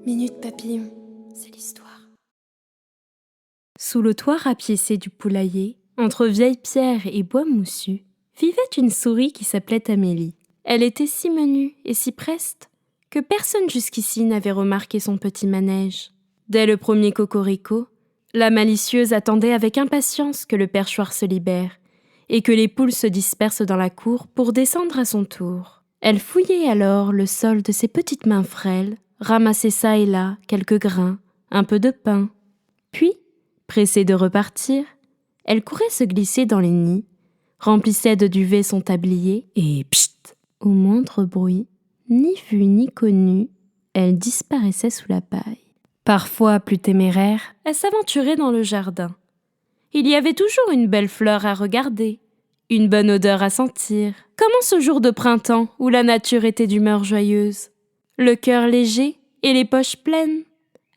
Minute Papillon, c'est l'histoire. Sous le toit rapiécé du poulailler, entre vieilles pierres et bois moussus, vivait une souris qui s'appelait Amélie. Elle était si menue et si preste que personne jusqu'ici n'avait remarqué son petit manège. Dès le premier cocorico, la malicieuse attendait avec impatience que le perchoir se libère et que les poules se dispersent dans la cour pour descendre à son tour. Elle fouillait alors le sol de ses petites mains frêles, ramassait ça et là quelques grains, un peu de pain. Puis, pressée de repartir, elle courait se glisser dans les nids, remplissait de duvet son tablier et pchit, au moindre bruit, ni vue ni connue, elle disparaissait sous la paille. Parfois, plus téméraire, elle s'aventurait dans le jardin. Il y avait toujours une belle fleur à regarder, une bonne odeur à sentir, comme en ce jour de printemps où la nature était d'humeur joyeuse. Le cœur léger et les poches pleines,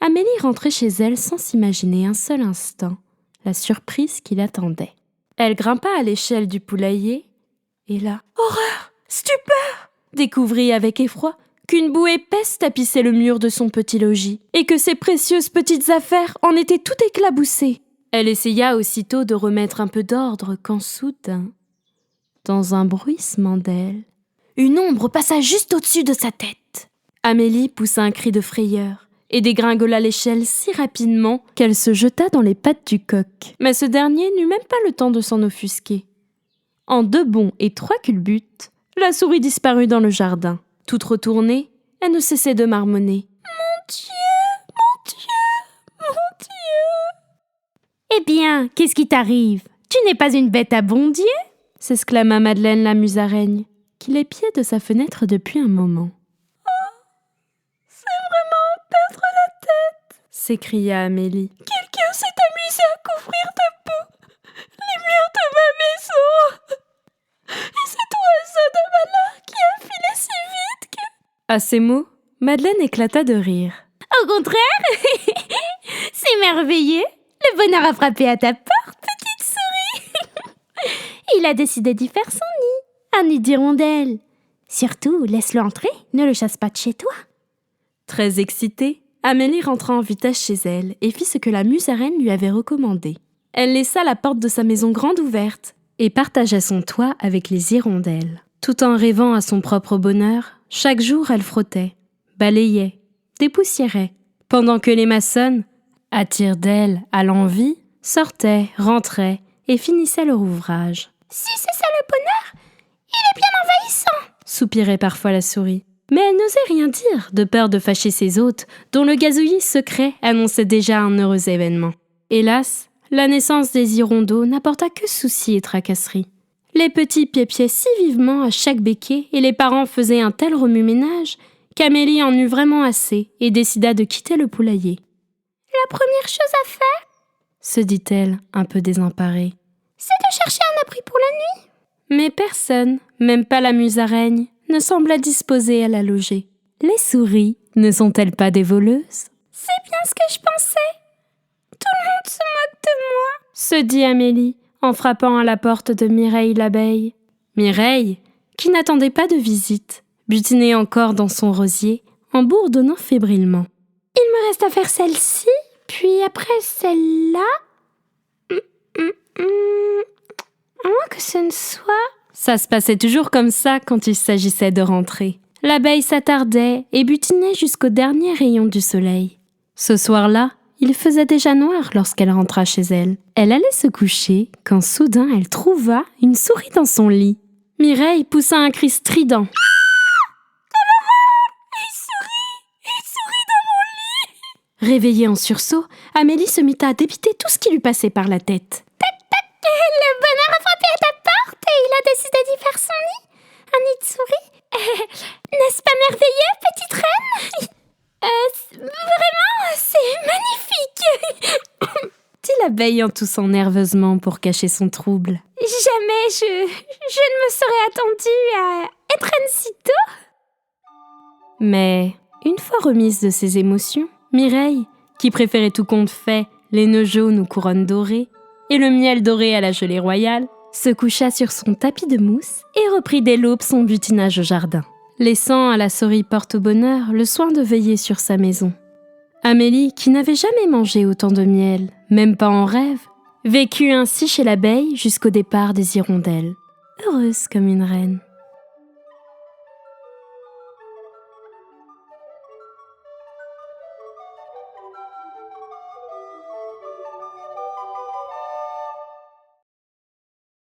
Amélie rentrait chez elle sans s'imaginer un seul instant la surprise qui l'attendait. Elle grimpa à l'échelle du poulailler et là, horreur, stupeur, découvrit avec effroi qu'une boue épaisse tapissait le mur de son petit logis et que ses précieuses petites affaires en étaient toutes éclaboussées. Elle essaya aussitôt de remettre un peu d'ordre quand soudain, dans un bruissement d'ailes, une ombre passa juste au-dessus de sa tête. Amélie poussa un cri de frayeur et dégringola l'échelle si rapidement qu'elle se jeta dans les pattes du coq. Mais ce dernier n'eut même pas le temps de s'en offusquer. En 2 bonds et 3 culbutes, la souris disparut dans le jardin. Toute retournée, elle ne cessait de marmonner. « Mon Dieu, mon Dieu, mon Dieu !»« Eh bien, qu'est-ce qui t'arrive? Tu n'es pas une bête à bon Dieu ?» s'exclama Madeleine la musaraigne, qui l'épiait de sa fenêtre depuis un moment. S'écria Amélie. Quelqu'un s'est amusé à couvrir de boue les murs de ma maison. Et cet oiseau de malheur qui a filé si vite que... À ces mots, Madeleine éclata de rire. Au contraire, c'est merveilleux. Le bonheur a frappé à ta porte, petite souris. Il a décidé d'y faire son nid, un nid d'hirondelle. Surtout, laisse-le entrer, ne le chasse pas de chez toi. Très excitée, Amélie rentra en vitesse chez elle et fit ce que la musaraigne lui avait recommandé. Elle laissa la porte de sa maison grande ouverte et partagea son toit avec les hirondelles. Tout en rêvant à son propre bonheur, chaque jour elle frottait, balayait, dépoussiérait, pendant que les maçonnes, à tire-d'aile, à l'envi, sortaient, rentraient et finissaient leur ouvrage. « Si c'est ça le bonheur, il est bien envahissant !» soupirait parfois la souris. Mais elle n'osait rien dire, de peur de fâcher ses hôtes, dont le gazouillis secret annonçait déjà un heureux événement. Hélas, la naissance des hirondeaux n'apporta que soucis et tracasseries. Les petits piépiaient si vivement à chaque becquet et les parents faisaient un tel remue-ménage qu'Amélie en eut vraiment assez et décida de quitter le poulailler. « La première chose à faire, se dit-elle, un peu désemparée, c'est de chercher un abri pour la nuit. » Mais personne, même pas la musaraigne, ne sembla disposée à la loger. Les souris ne sont-elles pas des voleuses? C'est bien ce que je pensais. Tout le monde se moque de moi, se dit Amélie en frappant à la porte de Mireille l'abeille. Mireille, qui n'attendait pas de visite, butinait encore dans son rosier en bourdonnant fébrilement. Il me reste à faire celle-ci, puis après celle-là. À moins que ce ne soit... Ça se passait toujours comme ça quand il s'agissait de rentrer. L'abeille s'attardait et butinait jusqu'au dernier rayon du soleil. Ce soir-là, il faisait déjà noir lorsqu'elle rentra chez elle. Elle allait se coucher quand soudain elle trouva une souris dans son lit. Mireille poussa un cri strident. Une souris dans mon lit! Réveillée en sursaut, Amélie se mit à débiter tout ce qui lui passait par la tête. Le bonheur a frappé à ta porte et il a décidé d'y faire son nid. Un nid de souris. N'est-ce pas merveilleux, petite reine? Vraiment, c'est magnifique. Dit l'abeille en toussant nerveusement pour cacher son trouble. Jamais je ne me serais attendue à être reine si tôt. Mais, une fois remise de ses émotions, Mireille, qui préférait tout compte fait les nœuds jaunes aux couronnes dorées, et le miel doré à la gelée royale, se coucha sur son tapis de mousse et reprit dès l'aube son butinage au jardin, laissant à la souris porte-bonheur le soin de veiller sur sa maison. Amélie, qui n'avait jamais mangé autant de miel, même pas en rêve, vécut ainsi chez l'abeille jusqu'au départ des hirondelles, heureuse comme une reine.